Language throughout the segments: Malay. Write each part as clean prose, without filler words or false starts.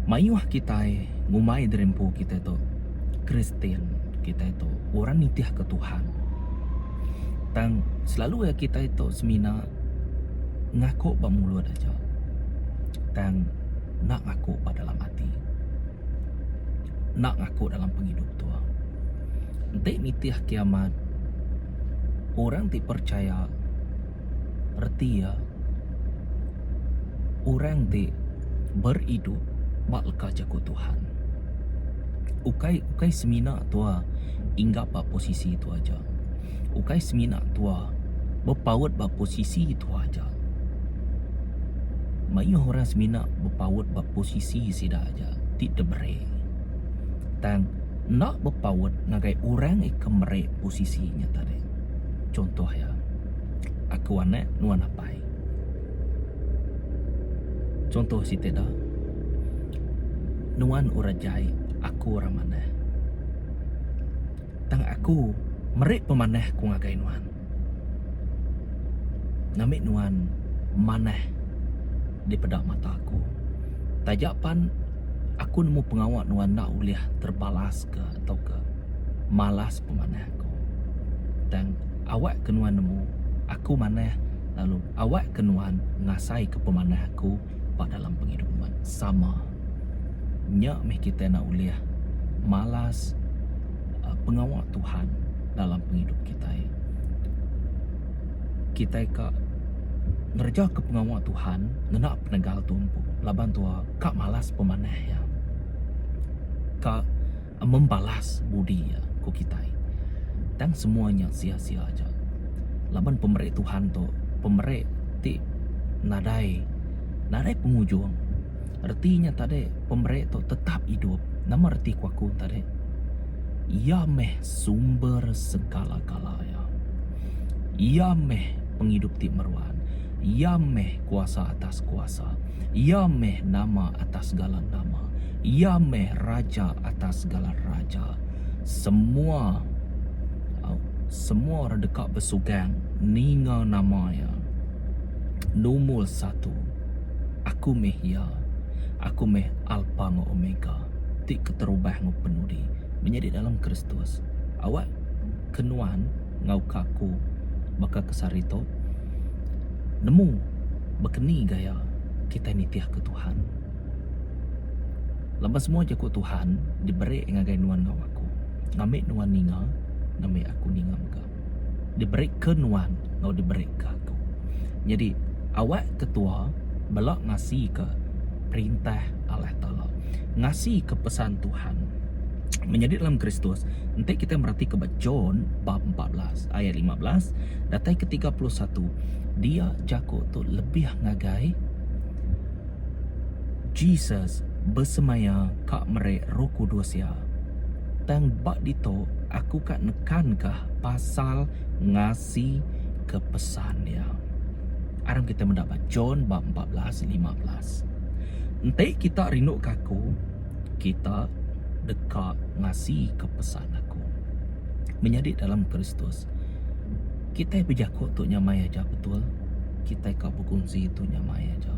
Mayuh kita ngumai derempu kita itu Kristen, kita itu orang nitiah ke Tuhan. Tang selalu ya kita itu semina ngaku bamulut aja. Tang nak ngaku pada dalam hati. Nak ngaku dalam penghidup tua. Nanti nitiah kiamat orang ti percaya reti ya orang ti beridup balka jago Tuhan. Ukai semina tua inggap ba posisi itu aja. Ukai semina tua berpaut ba posisi itu aja. Mayu orang semina berpaut ba posisi sida aja. Tidak bere. Tang nak berpaut ngagai orang kemere posisinya tadi. Contoh ya. Aku anak nuan apai. Contoh si teda. Nuan urajai aku orang mana. Tang aku merik pemanah ku ngagai nuan. Ngamik nuan manah di pedak mata aku. Tajapan aku nemu pengawak nuan nak uliah terbalas ke atau ke malas pemanah aku. Dan awak kenuan nemu aku manah lalu awak kenuan ngasai ke pemanah aku pada dalam penghidupan sama. Nyak meh kita nak uliah malas pengawal Tuhan dalam penghidup kita. Kita ka ngerja ke pengawal Tuhan ngenak penegal tumpu laban tua kak malas pemanah ya. Kak membalas budi ya ku kita. Dan semuanya sia-sia aja. Laban pemerek Tuhan tu pemerek ti nadai pengujung. Artinya tadi pemerek tu tetap hidup. Nama arti kuaku tadi. Ia meh sumber segala-galanya. Ia meh penghidup ti meruan. Ia meh kuasa atas kuasa. Ia meh nama atas segala nama. Ia meh raja atas segala raja. Semua orang dekat bersugang ninga namanya. Nomor satu. Aku meh ya. Aku meh Alpha ngo Omega. Tik keterubah ngo penudi. Menjadi dalam Kristus. Awak kenuan ngau kaku baka kesarito. Nemu bekeni gaya kita nitiah ke Tuhan. Lepas semua jago Tuhan diberi ngagai nuan ngau aku. Ngamik nuan ninga, ngamik aku ninga mega. Diberi ke nuan ngau diberi ke aku. Jadi awak ketua belak ngasih ke perintah Allah Ta'ala, ngasih ke pesan Tuhan menjadi dalam Kristus. Nanti kita merhati ke John bab 14 ayat 15 datai ke 31. Dia jago tu lebih ngagai Jesus bersemaya kak mere Roh Kudus ya. Tang bak dito aku kak nekan kah pasal ngasih ke pesan dia. Aram kita mendapat John bab 14 15. Nanti kita rindu kaku, kita dekat ngasih ke pesan aku. Menjadi dalam Kristus. Kita berjakut tu nyamai aja betul. Kita kau berkongsi tu nyamai aja.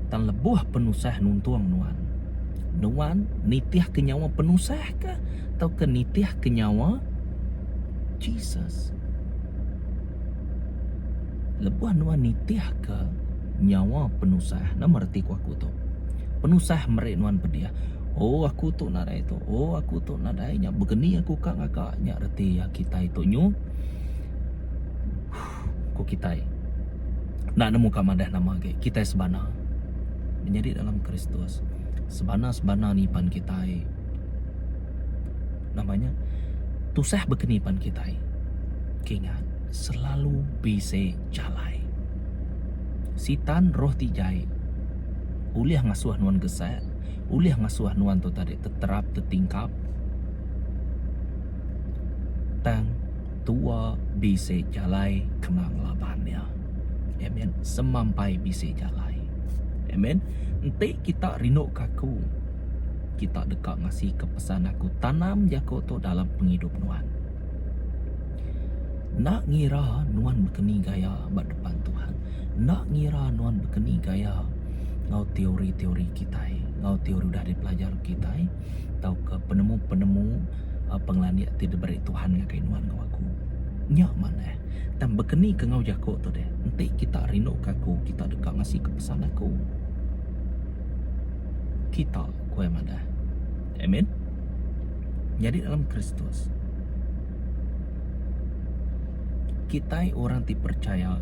Tan lebuh penusah nuntuang nuan. Nuan nitiah kenyawa penusah ke atau ke nitiah kenyawa Jesus. Lebuh nuan nitiah ke nyawa penusah. Nama arti ku aku tu. Penusah merek nuan pedia. Oh aku tu nadai tu. Oh aku tu nadainya. Begini aku kak ngakaknya reti ya kita itu nyu. Ku kita nak nemu kamadah nama ke kita sebana. Menjadi dalam Kristus. Sebana ni pan kita. Namanya tusah begini pan kita. Kingat selalu bisa jalai. Sitan roh tijai. Uliah ngasuh nuan gesat. Uliah ngasuh nuan tu tadi terterap tertingkap. Tang tua bisa jalai kenang labannya. Amen. Semampai bisa jalai. Amen. Nanti kita rindu kaku. Kita dekat ngasih ke pesan aku. Tanam jago tu dalam penghidup nuan. Nak ngira nuan berkeni gaya buat depan Tuhan. Nak ngira nuan berkeni gaya ngau teori-teori kita, ngau teori udah dipelajar kita, tau ke penemu-penemu pengelaniak tidak beri Tuhan nga kainuan ngau aku. Nyak mana dan bekeni ke ngau jako tu deh. Nanti kita rindu kaku, kita dekat ngasih kepesan aku. Kita kue mana. Amin. Jadi dalam Kristus kita orang ti percaya,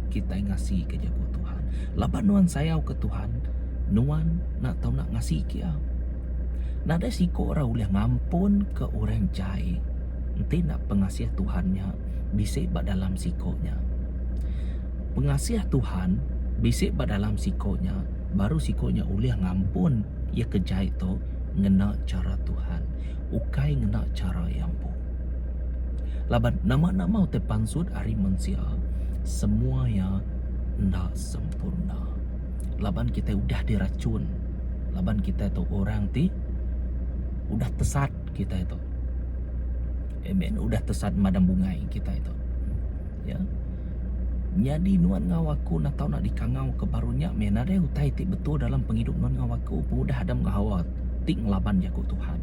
kita ngasih ke jago Tuhan. Laban nuan sayau ke Tuhan, nuan nak tahu nak ngasih kia. Nada siko orang ulah ngampun ke orang jai. Nanti nak pengasiah Tuhannya bisa dalam sikonya. Pengasiah Tuhan bisa dalam sikonya, baru sikonya ulah ngampun ia kejai to ngena cara Tuhan. Ukai ngena cara yang po. Laban nama-nama te pansud ari manusia semua ya ndak sempurna. Laban kita udah diracun. Laban kita itu orang ti udah tesat kita itu. Amen. Udah tesat madam bungai kita itu. Ya. Jadi nuan ngawaku nak tahu nak dikangau ke barunya menade utai ti betul dalam penghidup nuan ngawaku udah adam ngahawa ting laban jago Tuhan.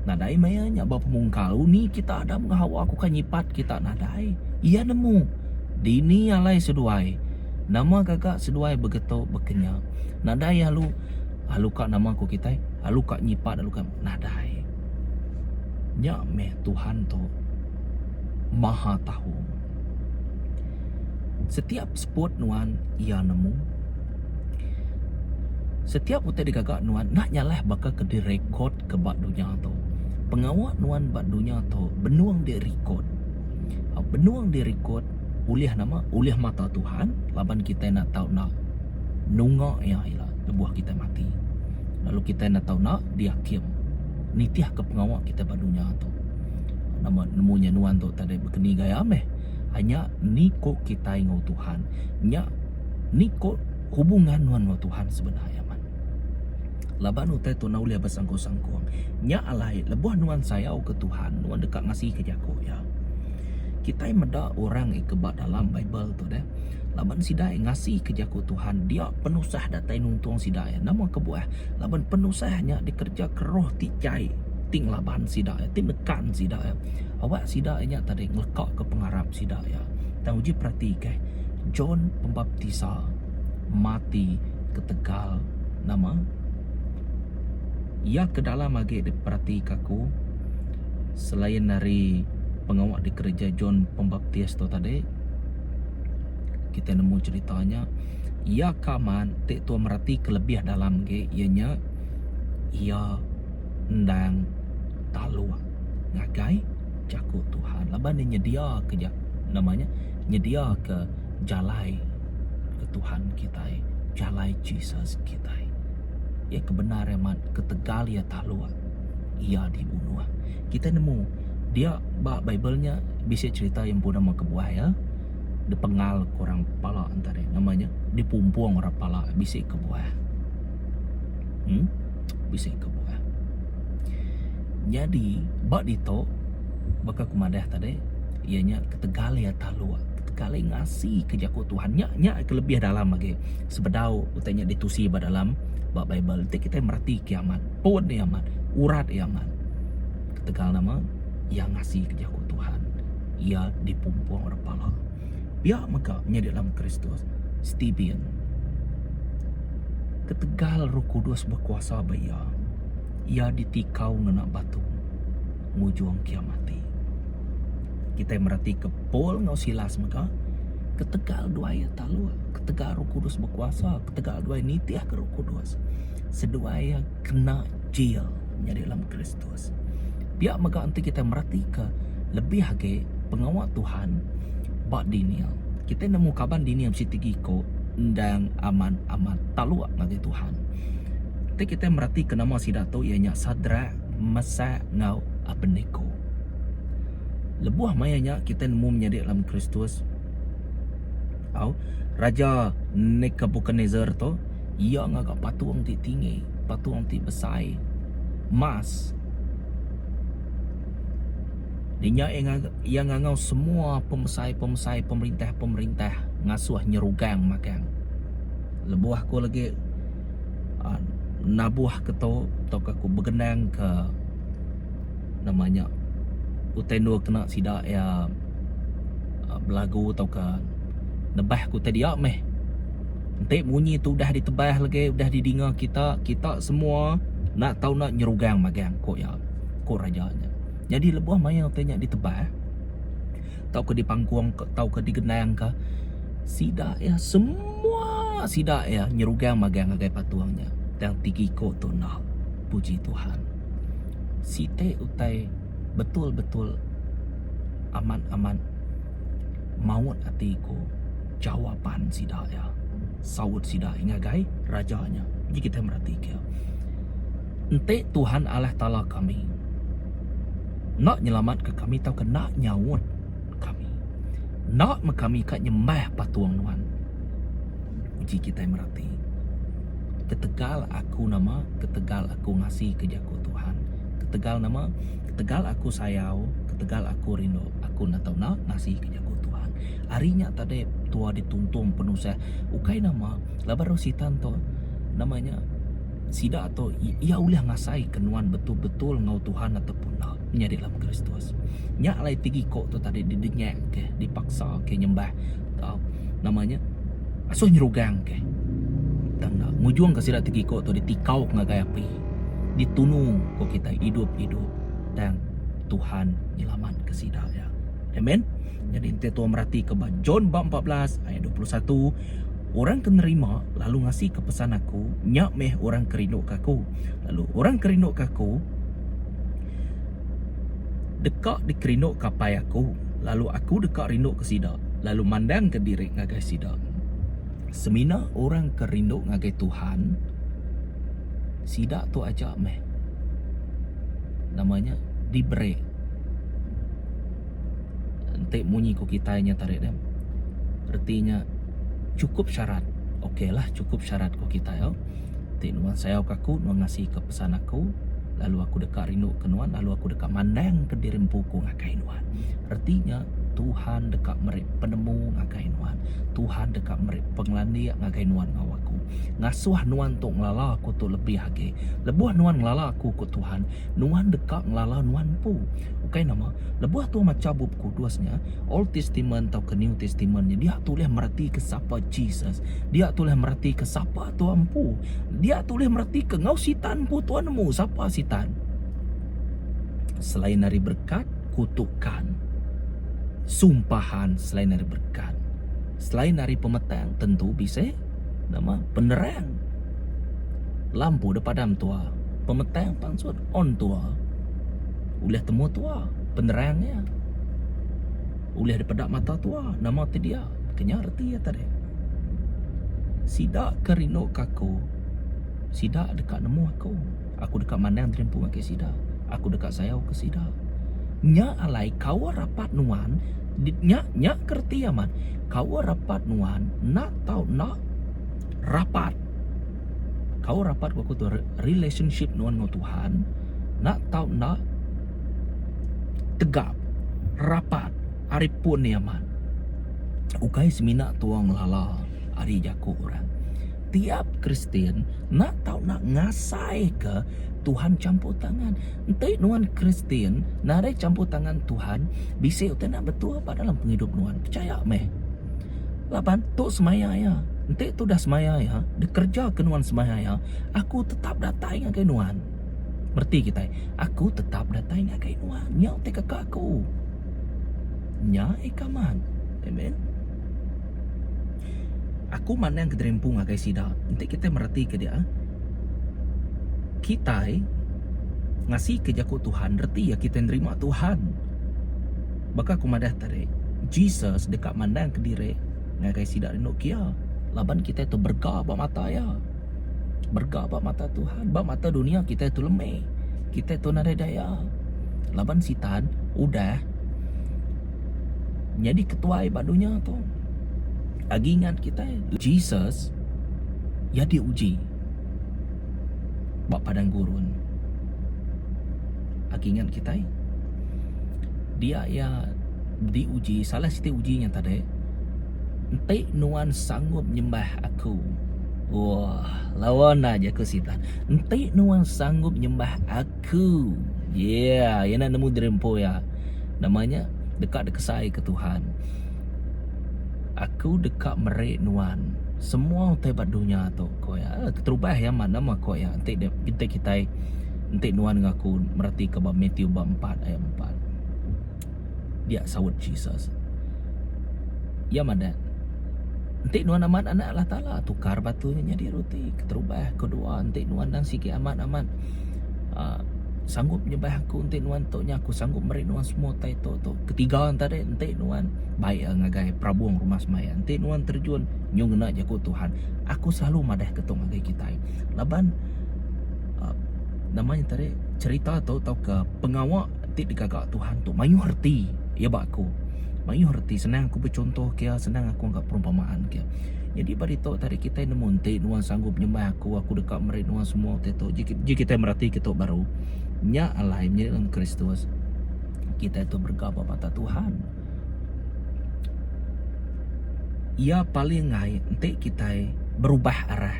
Nadai mayanya bapa mungkalu ni kita adam ngahawa aku kan nyipat kita nadai. Iya nemu. Dini alai seduai. Nama kakak seduai begitu bekenya. Nadai halu kak nama aku kita, halu kak nyipat halu kak nadai. Nya meh Tuhan tu maha tahu. Setiap sport nuan ia nemu. Setiap utai digagak nuan nak nyalah bakal ke direkod ke bak dunia tu. Pengawak nuan bak dunia tu benuang di record. Benuang di record uliah nama uliah mata Tuhan. Laban kita nak tahu nak nungak ya ilah lebuah kita mati. Lalu kita nak tahu nak dihakim. Nitiah ke pengawak kita bak dunia tu. Nama nemunya nuan tu tadi berkeni gaya meh. Hanya niko kita ngau Tuhan. Nya niko hubungan nuan ngau Tuhan sebenarnya. Laban utai tu naulia bersangkung-sangkung. Nya alai lebuah nuan sayau ke Tuhan, nuan dekat ngasih ke jago ya. Kita meda orang kebak dalam Bible tu deh. Laban sidai ngasih ke jago Tuhan, dia penusah datai nuntung sidai. Nama kebuah. Laban penusahnya dikerja keroh ticai ting laban sidai, ting nekan sidai. Awak sidainya tadi ngelekak ke pengarap sidai. Dan uji perhatikan John Pembaptisa mati ke Tegal nama ia ke dalam lagi diperhatikaku selain dari pengawak di gereja John Pembaptis tu tadi kita nemu ceritanya ia kaman tek tu merhati kelebih dalam ge ianya ia ndang talu ngagai jago Tuhan laban dia nyedia ke namanya nyedia ke jalai ke Tuhan kita jalai Jesus kita. Ya kebenaran mat ketegal ya talua ia dibunuh. Kita nemu dia bak Bible-nya bisa cerita yang pun nama kebuah ya. Dipengal korang pala antara namanya dipumpuang orang pala bisa kebuah. Bisa kebuah. Jadi bak dito bakal kumadah tadi ianya ketegal ya talua. Ketegal ngasih ke jago Tuhan nya kelebih dalam lagi. Sebedau utanya ditusi ba dalam bak Bible kita merhati kiamat pun kiamat urat kiamat ketegal nama yang ngasih ke jago Tuhan ia dipumpuang orang pala biar maka menjadi dalam Kristus Stephen ketegal Roh Kudus berkuasa baya ia ditikau ngena batu ngujuang kiamati kita merhati ke Paul ngau Silas maka ketegal dua ya talua ketegal Roh Kudus berkuasa ketegal dua nitiah ke Roh Kudus sedua ya kena jail menjadi dalam Kristus biar maka nanti kita merhati ke lebih lagi pengawal Tuhan bak Daniel kita nemu kaban Daniel si tigiko ndang aman talua ngagi Tuhan nanti kita merhati ke nama sidato ianya Sadrak Mesak ngau Abednego lebuah mayanya kita nemu menjadi dalam Kristus. Raja Nebuchadnezzar tu ia ngagak patung ti tinggi, patung ti besar, mas. Dia yang ngangau semua pemesai pemerintah ngasuh nyerugang makan. Lebuh aku lagi nabuh ke to aku bergenang ke namanya utendo kena sida ya belagu atau ke nebah ku tadi meh. Entik bunyi tu dah ditebah lagi, dah didengar kita semua nak tahu nak nyerugang magang kok ya. Kok rajanya. Jadi lebuh maya tanya ditebah. Tahu ke di pangkuang, tahu ke di genang ke. Sida ya semua sida ya nyerugang magang agai patuangnya. Dan tiki ko tu nak puji Tuhan. Site utai betul-betul aman-aman maut hatiku jawapan sida ya. Sawut sida ingagai rajanya. Jadi kita merhatikan. Ente Tuhan Allah Ta'ala kami nak nyelamat ke kami tahu ke nak nyawut kami. Nak kami kat nyembah patuang nuan. Uji kita merhati. Ketegal aku nama, ketegal aku ngasih ke jago Tuhan. Ketegal nama, ketegal aku sayau, ketegal aku rindu. Aku nak tahu nak ngasih ke jago Tuhan. Harinya tadi tua dituntung penuh saya. Ukai nama, labaru sitan to namanya sida atau ia ulah ngasai kenuan betul-betul ngau Tuhan ataupun nak menjadi dalam Kristus. Nyak lai tinggi kok tu tadi didenyak ke, dipaksa ke nyembah tau namanya asuh nyerugang ke. Dan nak mujung ke sida tinggi kok tu ditikau ngagai api. Ditunung kok kita hidup-hidup dan Tuhan nyelamat ke sida ya. Amen. Jadi ente tu merhati ke John bab 14 ayat 21. Orang kenerima lalu ngasih ke pesan aku, nyak meh orang kerinduk aku. Lalu orang kerinduk aku dekat di kerinduk kapai aku. Lalu aku dekat rinduk ke sida. Lalu mandang ke diri ngagai sida. Semina orang kerinduk ngagai Tuhan, sida tu ajak meh. Namanya diberi. Entek munyi ku kitanya tarik dem. Artinya cukup syarat. Okeylah cukup syarat ku kita ya. Tik nuan sayau kaku, nuan ngasih ke pesan aku. Lalu aku dekat rindu ke nuan, lalu aku dekat mandang ke diri empuku ngakai nuan. Artinya Tuhan dekat merek penemu ngakai nuan. Tuhan dekat merek pengelandi ngakai nuan ngawaku. Ngasuh nuan tok ngelala aku tu lebih hage. Lebuah nuan ngelala aku ku Tuhan. Nuan dekat ngelala nuan pu. Ukai nama lebuah tu macam bub kudusnya Old Testament atau ke New Testamentnya dia tulis merhati ke siapa Jesus. Dia tulis merhati ke siapa Tuhan pu. Dia tulis merhati ke ngau sitan pu Tuhanmu. Siapa sitan? Selain dari berkat, kutukan. Sumpahan selain dari berkat. Selain dari pemetang tentu bisa nama penerang. Lampu depan padam tua. Pemetang pangsut on tua. Ulah temu tua penerangnya. Ulah depan mata tua nama tu dia. Kenya arti ya tadi. Sidak kerino kaku. Sidak dekat nemu aku. Aku dekat mandang terimpu ke sidak. Aku dekat sayau ke sidak. Nya alai kau rapat nuan. Nya kerti aman. Kau rapat nuan. Nak tahu nak rapat. Kau rapat aku tu relationship nuan dengan Tuhan. Nak tahu nak tegap rapat hari pun ni aman. Ukai semina tuang lala hari jaku orang. Tiap Kristian nak tahu nak ngasai ke Tuhan campur tangan. Entai nuan Kristian nak ada campur tangan Tuhan bisa utai nak betul apa dalam penghidup nuan. Percaya meh. Lapan tu semaya ya. Entai tu dah semaya ya. Dia kerja ke nuan semaya ya. Aku tetap datang ke nuan. Berti kita. Aku tetap datang ke nuan. Nya utai kakak aku. Nya ikaman. Amen. Aku mana yang kederimpung agai sida. Nanti kita merhati ke dia. Kita ngasih ke jaku Tuhan. Reti ya kita nerima Tuhan. Baka aku madah tarik. Jesus dekat mandang ke diri. Ngagai sida rindu kia. Laban kita itu bergabak mata ya. Bergabak mata Tuhan. Bak mata dunia kita itu lemah. Kita itu nada daya. Laban sitan udah jadi ketua ibadunya tu. Lagi ingat kita Jesus ya diuji bak padang gurun. Lagi ingat kita dia ya diuji. Salah satu ujinya tadi. Entai nuan sanggup nyembah aku. Wah, lawan aja aku sitan. Ente nuan sanggup nyembah aku. Yeah, yang nak nemu derempo ya. Namanya dekat saya ke Tuhan. Aku dekat merek nuan. Semua tebat dunia tu kau ya. Keterubah ya mana mah kau ya. Ente kita nuan ngaku merati ke bab Matthew bab 4 ayat 4. Dia sawut Jesus. Ya mana? Ente nuan amat anak Allah Ta'ala tukar batunya jadi roti. Keterubah kedua ente nuan dan sikit amat sanggup nyembah aku ente nuan toknya aku sanggup merik nuan semua tai to. Ketiga antara ente nuan baik ngagai prabuang rumah semaya. Ente nuan terjun nyung nak jago Tuhan. Aku selalu madah ketong ngagai kita. Laban namanya tadi cerita tau ke pengawak ente digagak Tuhan tu mayu herti ya bak aku. Mayu herti senang aku bercontoh kia, senang aku anggap perumpamaan kia. Jadi pada tu tadi kita nemu ente nuan sanggup nyembah aku dekat merik nuan semua teto. Jika kita merati kita baru nya Allah dalam Kristus kita itu bergabah mata Tuhan. Ia paling ngai ente kita berubah arah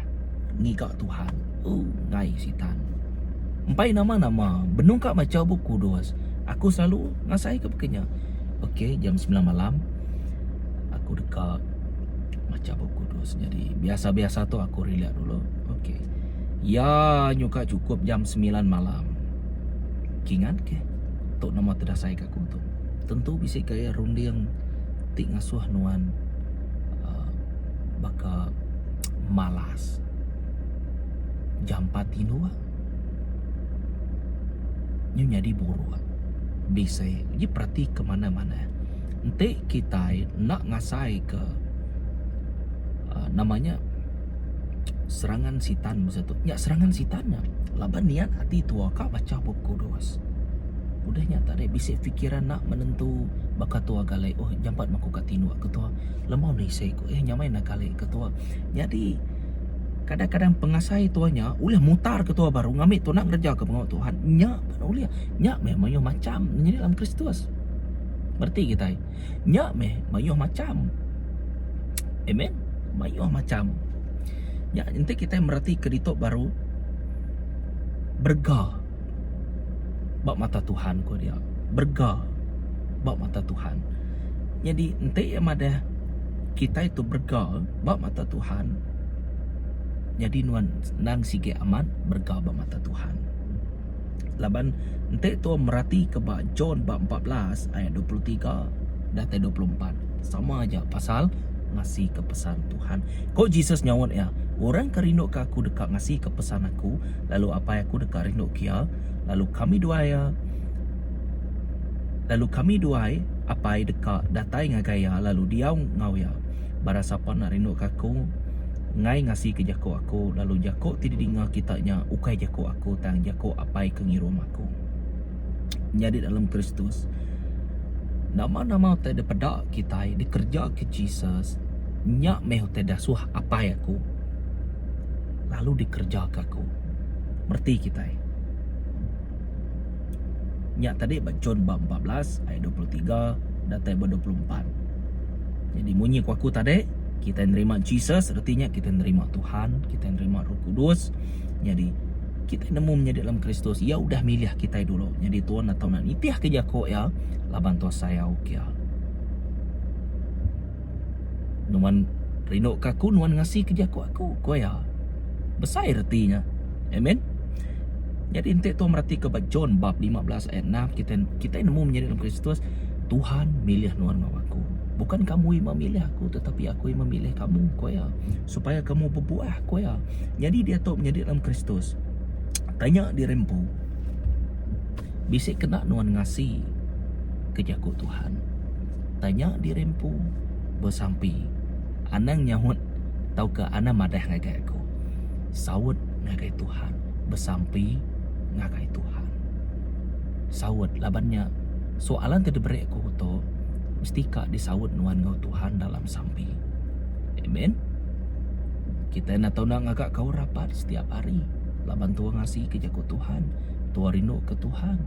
ngigak Tuhan. Ngai sitan. Empai nama-nama benungkak macam buku dos. Aku selalu ngasai ke bekenya. Okey, jam 9 malam aku dekat macam buku dos. Jadi biasa-biasa tu aku relax dulu. Okey. Ya nyuka cukup jam 9 malam. Kingan ke? Tok nama terdasai ke aku tu. Tentu bisa kaya rundi yang tik ngasuh nuan baka malas. Jam 4 tinu nyu nyadi buru bisa je perhati ke mana-mana. Ente kita nak ngasai ke namanya serangan sitan begitu. Ya serangan sitannya. Laban niat hati tua kak baca buku dos. Udahnya tak ada bisa fikiran nak menentu baka tua galai. Oh jampat maku katinu ketua. Lemau ni saya ku nyamai nak galai ketua. Jadi kadang-kadang pengasai tuanya ulah mutar ketua baru ngambil tu nak kerja ke pengawal Tuhan. Nyak ulah. Nyak memang macam menjadi dalam Kristus. Berarti kita. Nyak memang macam. Amen. Mayuh macam. Ya, nanti kita merhati keditok baru berga bak mata Tuhan ko dia. Berga bak mata Tuhan. Jadi nanti yang ada kita itu berga bak mata Tuhan. Jadi nuan nang sige aman berga bak mata Tuhan. Laban nanti tu merhati ke bak John bak 14 ayat 23 dan 24. Sama aja pasal ngasih kepesan Tuhan. Kok Jesus nyawat ya, orang kerinduk ke aku dekat ngasih kepesan aku, lalu apa yang aku dekat rinduk kia, lalu kami duai apa yang dekat datai ngagaya, lalu dia ngau ya, bara siapa nak rinduk ke aku, ngai ngasih ke jako aku, lalu jako tidak dengar kitanya, ukai jako aku, tang jako apa yang kengirum aku. Jadi dalam Kristus, nama-nama tak ada pada kita dikerja ke Jesus nyak meh tak ada suah apa ya aku lalu dikerja ke aku berarti kita nyak tadi John bab 14 ayat 23 dan ayat 24. Jadi munyi ku aku tadi kita nerima Jesus artinya kita nerima Tuhan, kita nerima Roh Kudus. Jadi kita nemu menjadi dalam Kristus. Ya udah milih kita dulu. Jadi Tuhan atau nak nitiah ke jako ya. Laban tu saya okey. Nuan rinuk kaku nuan ngasih ke jako aku. Ko ya. Besar artinya. Amen. Jadi ente tu merhati ke John bab 15 ayat 6 kita nemu menjadi dalam Kristus. Tuhan milih nuan aku. Bukan kamu yang memilih aku, tetapi aku yang memilih kamu. Ko ya. Supaya kamu berbuah. Ko ya. Jadi dia tu menjadi dalam Kristus. Tanya di rempu bisik kena nuan ngasih ke jako Tuhan. Tanya di rempu bersampi anang nyahut tau ke ana madah ngagai aku sawut ngagai Tuhan bersampi ngagai Tuhan sawut labannya soalan tidak beri aku tu mesti kak disawut nuan ngau Tuhan dalam sampi. Amen. Kita nak tahu nak ngagak kau rapat setiap hari. Laban tua ngasih ke jako Tuhan, tua rindu ke Tuhan,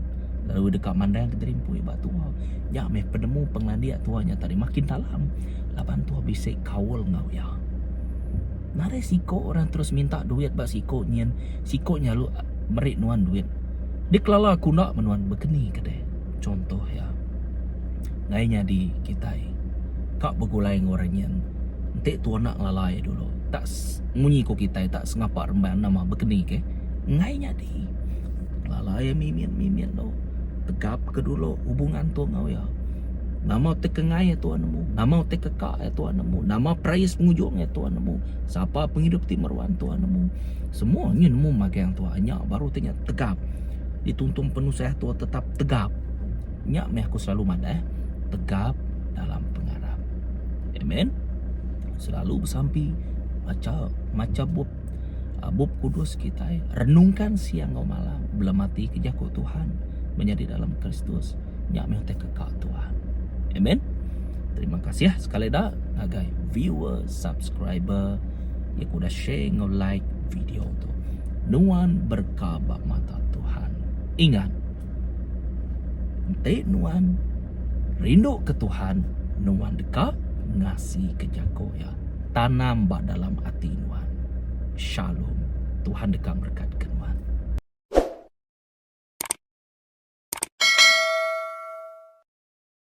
lalu dekat mandang ke terimpu ibat tua. Ya meh penemu penglandiak tuanya tadi makin dalam. Laban tua bisik kawal ngau ya. Nare siko orang terus minta duit bak sikonya lu merik nuan duit. Diklala kuna menuan begeni kede. Contoh ya. Ngainya di kita kak begulai ngorangnya. Entek tua nak lalai dulu. Tak munyi ko kita tak sengapa remban nama begeni ke. Ngainya di lalai mimin lo. Tegap ke dulu hubungan tu ngau ya. Nama tekengai ya tuan nemu, nama tekeka ya tuan nemu, nama praise pengujung ya tuan nemu, siapa penghidup timeruan tuan nemu, semuanya nemu makai yang tuanya baru tanya tegap, dituntun penuh saya tua tetap tegap, nyak meh aku selalu mana tegap dalam pengarap, amen, selalu bersampi maca bub kudus kita, renungkan siang atau malam, belum mati kejaku Tuhan menjadi dalam Kristus, nyak meh tekeka Tuhan. Amen. Terima kasih ya sekali dah agai viewer, subscriber ya kuda share ngau like video tu. Nuan berkabak mata Tuhan. Ingat. Ente nuan rindu ke Tuhan, nuan dekat ngasih ke jako ya. Tanam bak dalam hati nuan. Shalom. Tuhan dekat berkat.